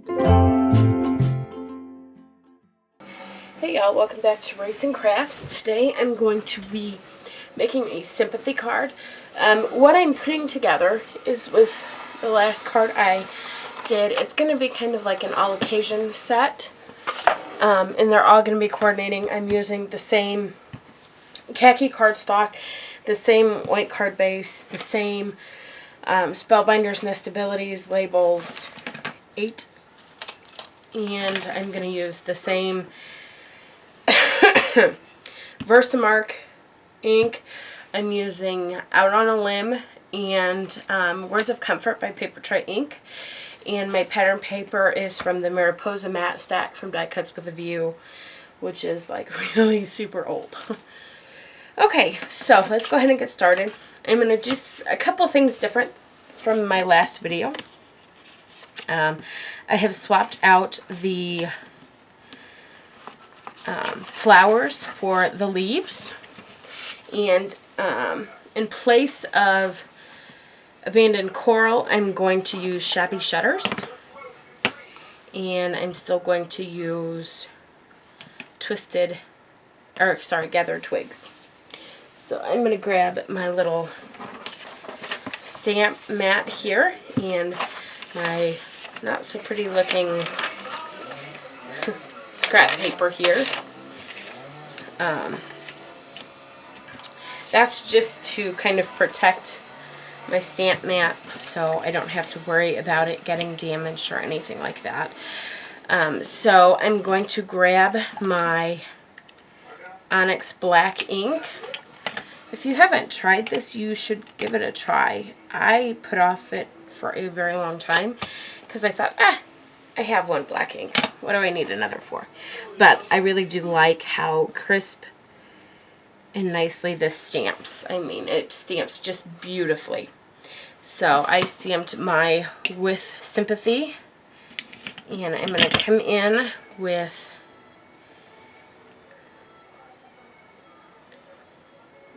Hey y'all, welcome back to Race and Crafts. Today I'm going to be making a sympathy card. What I'm putting together is with the last card I did. It's going to be kind of like an all occasion set, and they're all going to be coordinating. I'm using the same khaki cardstock, the same white card base, the same Spellbinders Nestabilities labels 8, and I'm going to use the same Versamark ink. I'm using Out on a Limb and Words of Comfort by Paper-Trey Ink. And my pattern paper is from the Mariposa Matte Stack from Die Cuts with a View, which is like really super old. Okay, so let's go ahead and get started. I'm going to do a couple things different from my last video. I have swapped out the flowers for the leaves, and in place of Abandoned Coral, I'm going to use Shabby Shutters, and I'm still going to use Gathered Twigs. So I'm going to grab my little stamp mat here and my not so pretty looking scrap paper here. That's just to kind of protect my stamp mat so I don't have to worry about it getting damaged or anything like that. So I'm going to grab my Onyx Black ink. If you haven't tried this, you should give it a try. I put off it for a very long time because I thought, I have one black ink. What do I need another for? But I really do like how crisp and nicely this stamps. I mean, it stamps just beautifully. So I stamped my With Sympathy, and I'm going to come in with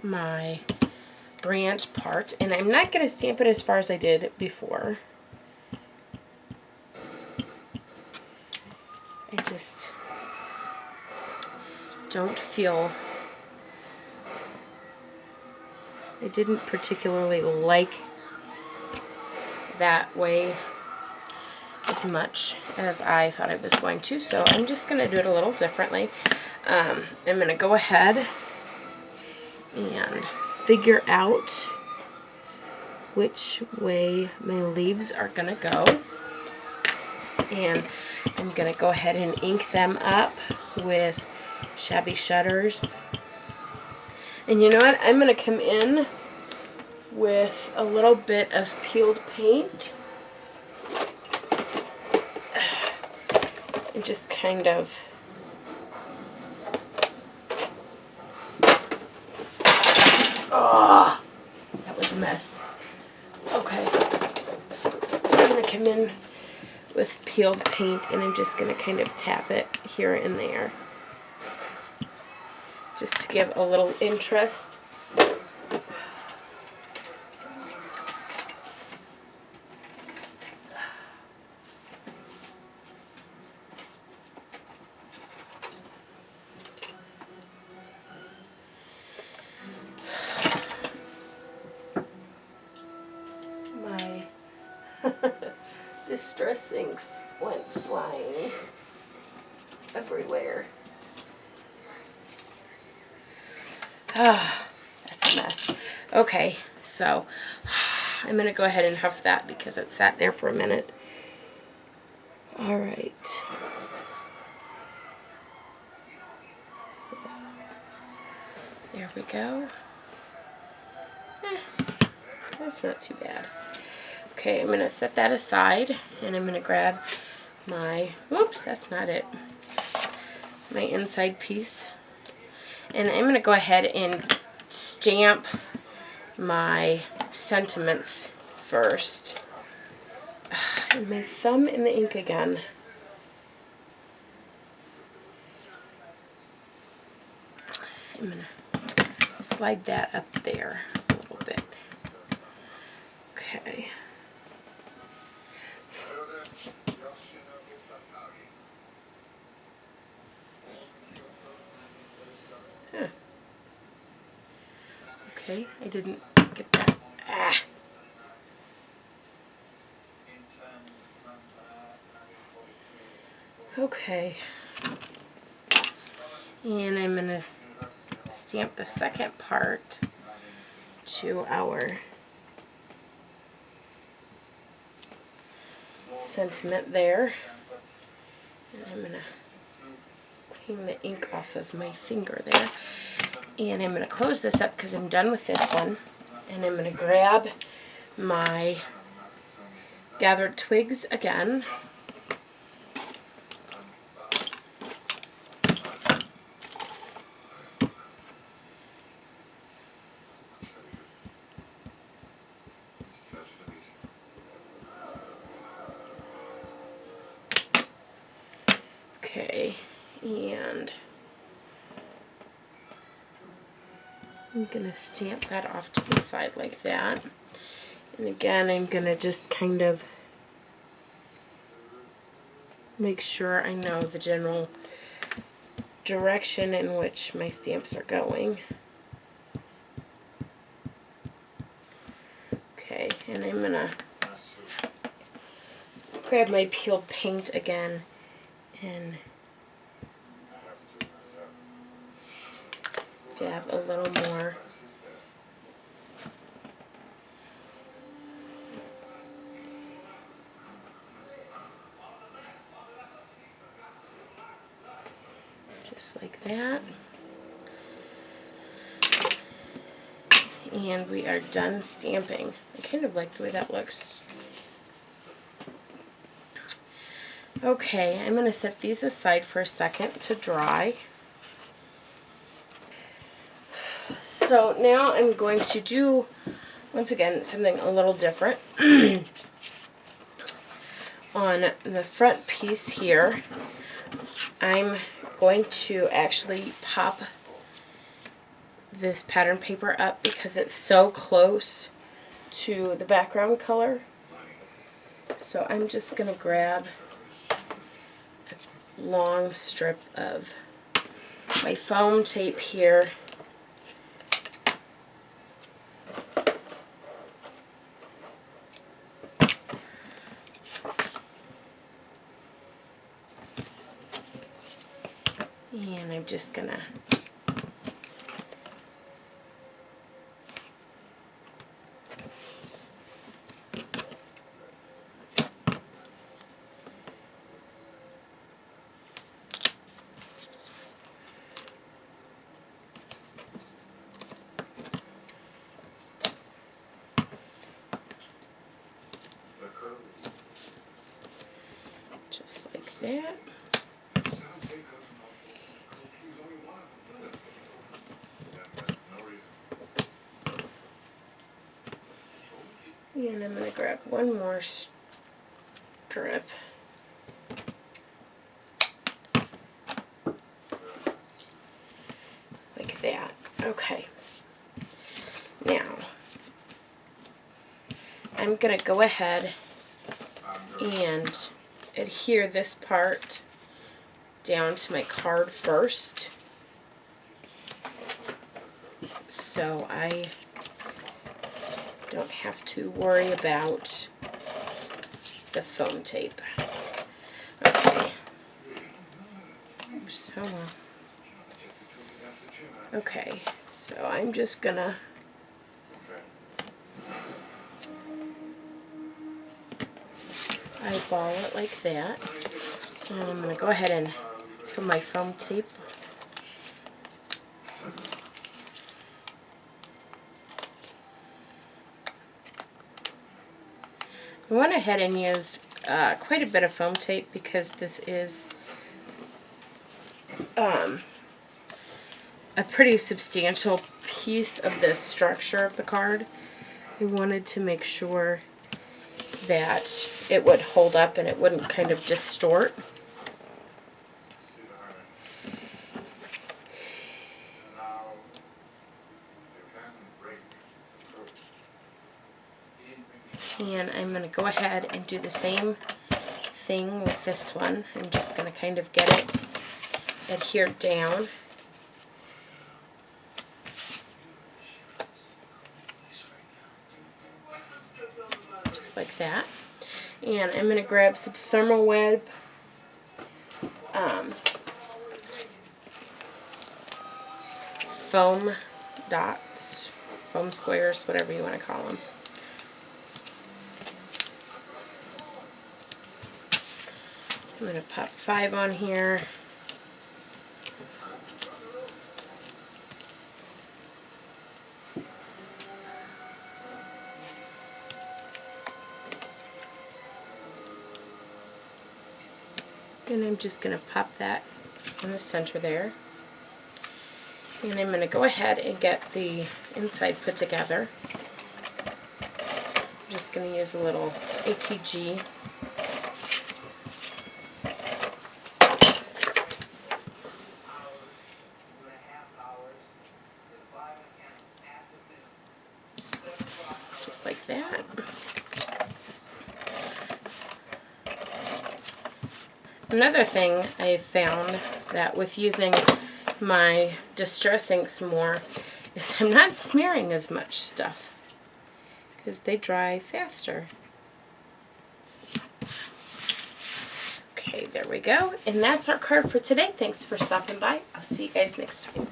my branch part, and I'm not going to stamp it as far as I did before. I just don't feel, I didn't particularly like that way as much as I thought I was going to, so I'm just going to do it a little differently. I'm going to go ahead and figure out which way my leaves are going to go, and I'm going to go ahead and ink them up with Shabby Shutters. And you know what? I'm going to come in with a little bit of peeled paint and just kind of that was a mess. Okay, I'm going to come in with peeled paint, and I'm just going to kind of tap it here and there just to give a little interest. My distress inks went flying everywhere. That's a mess. Okay, so I'm going to go ahead and huff that because it sat there for a minute. Alright. There we go. That's not too bad. Okay, I'm going to set that aside, and I'm going to grab my, whoops, that's not it, my inside piece. And I'm going to go ahead and stamp my sentiments first. And my thumb in the ink again. I'm going to slide that up there a little bit. Okay. Okay, I didn't get that. Ah. Okay. And I'm going to stamp the second part to our sentiment there. And I'm going to clean the ink off of my finger there. And I'm going to close this up because I'm done with this one. And I'm going to grab my gathered twigs again. Okay, and I'm going to stamp that off to the side like that. And again, I'm going to just kind of make sure I know the general direction in which my stamps are going. Okay, and I'm going to grab my peeled paint again and dab a little more. Just like that. And we are done stamping. I kind of like the way that looks. Okay, I'm going to set these aside for a second to dry. So now I'm going to do, once again, something a little different. On the front piece here, I'm going to actually pop this pattern paper up because it's so close to the background color. So I'm just going to grab a long strip of my foam tape here. And I'm just going to just like that. And I'm going to grab one more strip. Like that. Okay. Now, I'm going to go ahead and adhere this part down to my card first. So I don't have to worry about the foam tape. Okay. Oops, oh well. Okay, so I'm just gonna eyeball it like that. And I'm gonna go ahead and put my foam tape. I went ahead and used quite a bit of foam tape because this is a pretty substantial piece of the structure of the card. I wanted to make sure that it would hold up and it wouldn't kind of distort. And I'm going to go ahead and do the same thing with this one. I'm just going to kind of get it adhered down. that. And I'm going to grab some Thermal Web foam dots, foam squares, whatever you want to call them. I'm going to pop 5 on here. And I'm just going to pop that in the center there. And I'm going to go ahead and get the inside put together. I'm just going to use a little ATG. Just like that. Another thing I found that with using my Distress inks more is I'm not smearing as much stuff because they dry faster. Okay, there we go. And that's our card for today. Thanks for stopping by. I'll see you guys next time.